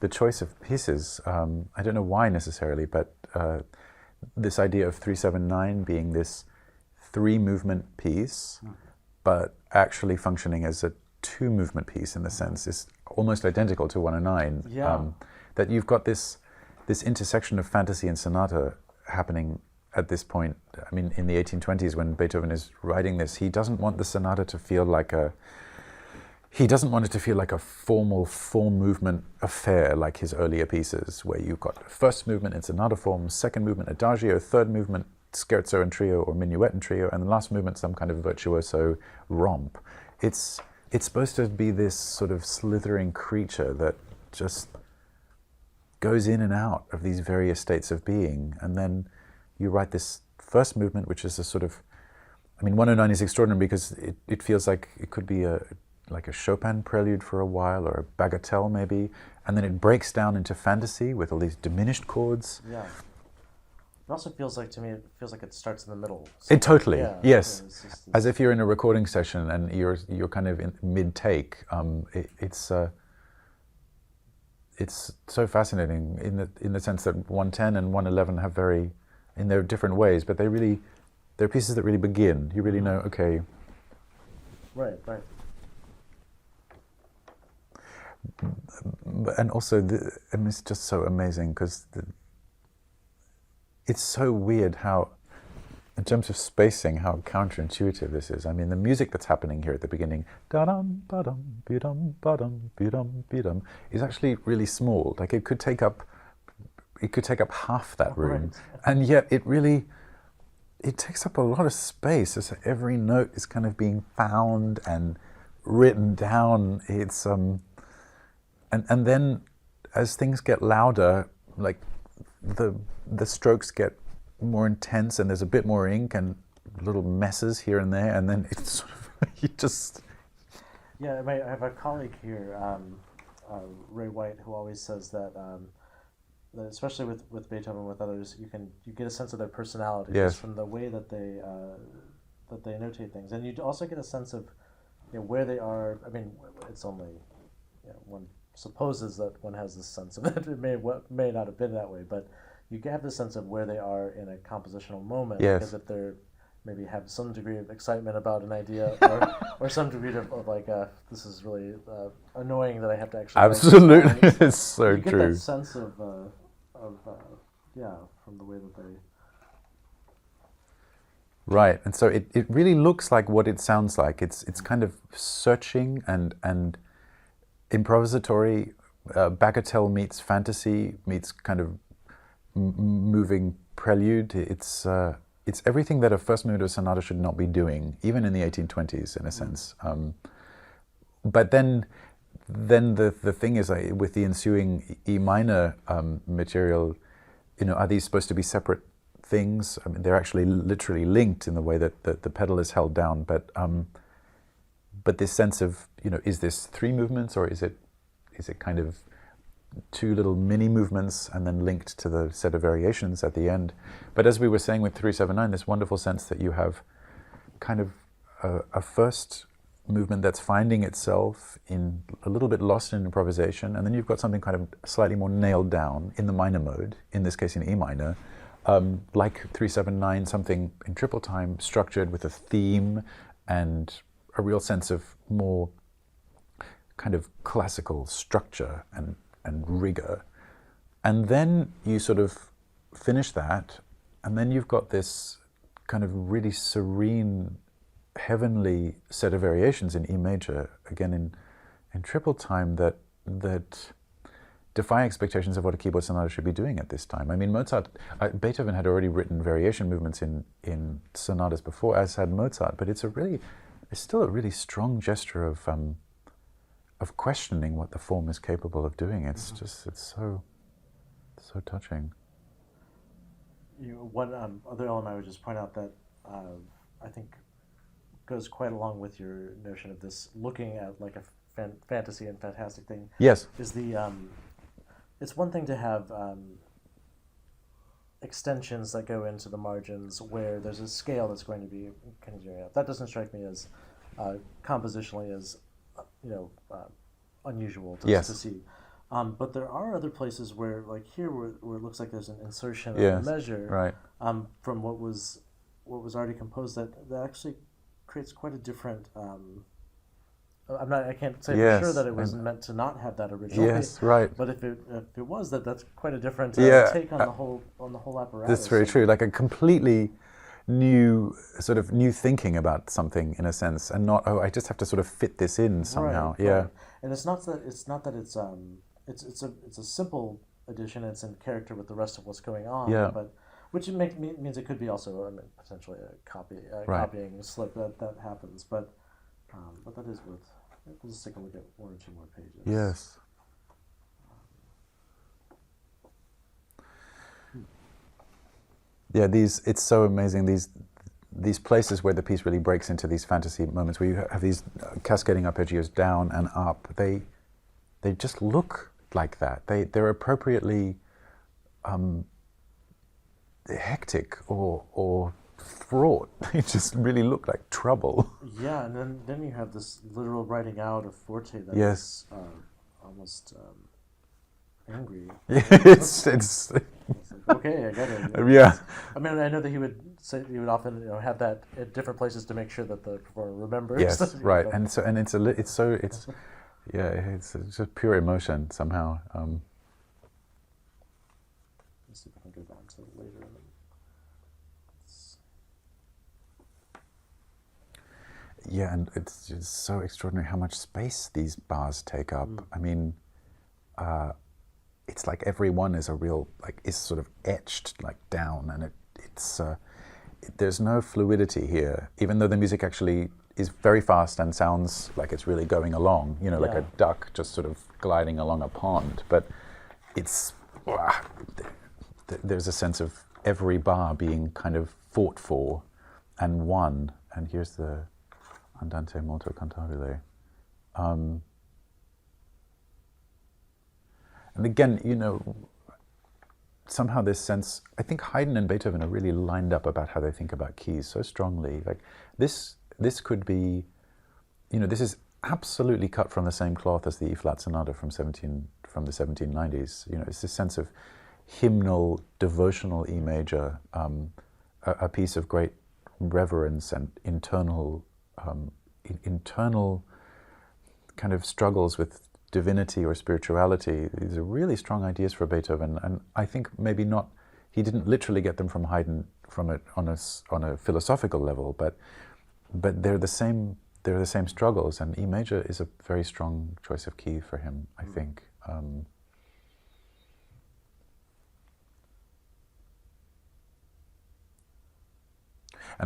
The choice of pieces. I don't know why necessarily, but this idea of 379 being this 3-movement piece, but actually functioning as a 2-movement piece in the sense is almost identical to 109. Yeah. That you've got this intersection of fantasy and sonata happening at this point. I mean, in the 1820s when Beethoven is writing this, he doesn't want the sonata to feel like he doesn't want it to feel like a formal 4-movement affair like his earlier pieces, where you've got first movement in sonata form, second movement adagio, third movement scherzo and trio or minuet and trio, and the last movement some kind of virtuoso romp. It's supposed to be this sort of slithering creature that just goes in and out of these various states of being, and then you write this first movement, which is a sort of, I mean, 109 is extraordinary because it feels like it could be like a Chopin prelude for a while, or a bagatelle maybe, and then it breaks down into fantasy with all these diminished chords. Yeah. It also feels like, to me, it feels like it starts in the middle. It totally, yes. As if you're in a recording session and you're kind of in mid-take. It's so fascinating in the sense that 110 and 111 have in their different ways, but they're pieces that really begin. You really know, okay. Right. And also, it's just so amazing because it's so weird how, in terms of spacing, how counterintuitive this is. I mean, the music that's happening here at the beginning, da-dum, ba-dum, be-dum, ba-dum, be-dum, be-dum, is actually really small. Like it could take up half that room, right. And yet it takes up a lot of space. So every note is kind of being found and written down. It's and then as things get louder, like the strokes get more intense and there's a bit more ink and little messes here and there, and then it's sort of you just. Yeah, I have a colleague here, Ray White, who always says that especially with Beethoven, with others, you get a sense of their personality Yes. just from the way that they notate things, and you also get a sense of where they are. I mean, it's only one supposes that one has this sense of it. It may not have been that way, but you have the sense of where they are in a compositional moment. Yes. Because if they're maybe have some degree of excitement about an idea, or some degree of like, this is really annoying that I have to actually. Absolutely, it's so you true. get that sense of from the way that they. Right, and so it really looks like what it sounds like. It's kind of searching and improvisatory, bagatelle meets fantasy meets kind of moving prelude. It's everything that a first movement of a sonata should not be doing, even in the 1820s, in a sense. But then the thing is, with the ensuing E minor material, are these supposed to be separate things? I mean, they're actually literally linked in the way that the pedal is held down. But this sense of, is this 3 movements, or is it kind of 2 little mini movements and then linked to the set of variations at the end? But as we were saying with 379, this wonderful sense that you have kind of a first movement that's finding itself in a little bit lost in improvisation, and then you've got something kind of slightly more nailed down in the minor mode, in this case in E minor, like 379, something in triple time structured with a theme and a real sense of more kind of classical structure and rigor. And then you sort of finish that, and then you've got this kind of really serene, heavenly set of variations in E major, again in triple time, that defy expectations of what a keyboard sonata should be doing at this time. I mean, Beethoven had already written variation movements in sonatas before, as had Mozart, but it's still a really strong gesture of questioning what the form is capable of doing. It's so touching. One other element I would just point out that I think goes quite along with your notion of this looking at like a fantasy and fantastic thing. Yes. Is it's one thing to have extensions that go into the margins where there's a scale that's going to be continuing up. That doesn't strike me as compositionally as unusual to see. But there are other places where, like here, where it looks like there's an insertion of a measure right. From what was already composed that actually creates quite a different. I can't say for sure that it was meant to not have that originally. Yes, right. But if it was, that's quite a different take on the whole apparatus. That's very true. Like a completely new thinking about something, in a sense, and not I just have to sort of fit this in somehow. Right, right. And it's not that it's a simple addition. It's in character with the rest of what's going on. Yeah. But which means it could be also potentially a copying slip that happens. But that is worth. We'll just take a look at 1 or 2 more pages. Yes. Yeah, it's so amazing. These places where the piece really breaks into these fantasy moments, where you have these cascading arpeggios down and up. They just look like that. They're appropriately hectic or fraught. They just really look like trouble. Yeah, and then you have this literal writing out of forte that is almost angry. It's like, okay, I get it. Yeah. I mean, I know that he would often have that at different places to make sure that the performer remembers. Yes, right, and it's just pure emotion somehow. Let's see if I can go down to later. Yeah, and it's just so extraordinary how much space these bars take up. I mean, it's like every one is is sort of etched down, and there's no fluidity here, even though the music actually is very fast and sounds like it's really going along, like a duck just sort of gliding along a pond. But there's a sense of every bar being kind of fought for and won. And here's the Andante molto cantabile. And again, somehow this sense, I think Haydn and Beethoven are really lined up about how they think about keys so strongly. Like this could be, this is absolutely cut from the same cloth as the E-flat Sonata from the 1790s. It's this sense of hymnal, devotional E major, a piece of great reverence and internal kind of struggles with divinity or spirituality. These are really strong ideas for Beethoven, and I think maybe not. He didn't literally get them from Haydn on a philosophical level, but they're the same. They're the same struggles, and E major is a very strong choice of key for him, I think. And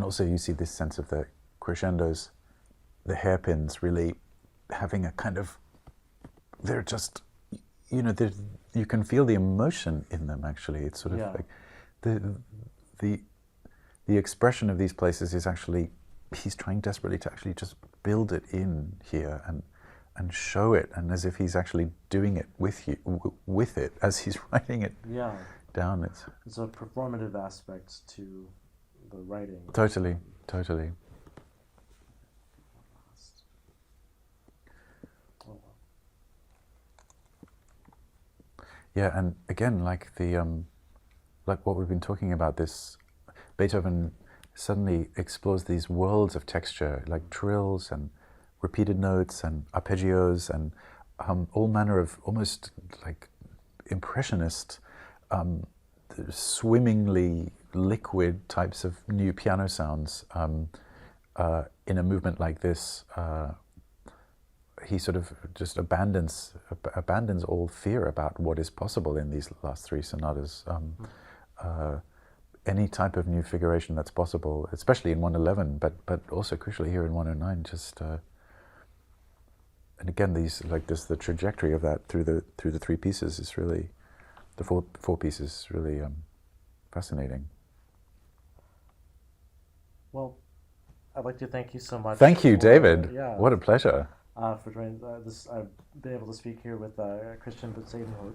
also you see this sense of the crescendos, the hairpins really having a kind of, they're just, you can feel the emotion in them actually. It's sort of like the expression of these places is actually, he's trying desperately to actually just build it in here and show it, and as if he's actually doing it with it as he's writing it down. It's a performative aspect to the writing. Totally. Yeah, and again, like what we've been talking about, this Beethoven suddenly explores these worlds of texture, like trills and repeated notes and arpeggios and all manner of almost like impressionist, swimmingly liquid types of new piano sounds. In a movement like this, he sort of just abandons all fear about what is possible in these last three sonatas. Any type of new figuration that's possible, especially in 111, but also crucially here in 109. Just and again, these the trajectory of that through the three pieces is really, the four pieces is really fascinating. Well, I'd like to thank you so much. Thank you, David. What a pleasure. For joining this. I've been able to speak here with Kristian Bezuidenhout,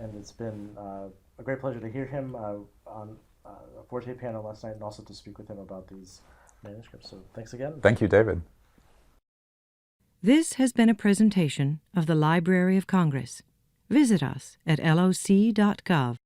and it's been a great pleasure to hear him on a forte piano last night, and also to speak with him about these manuscripts. So thanks again. Thank you, David. This has been a presentation of the Library of Congress. Visit us at loc.gov.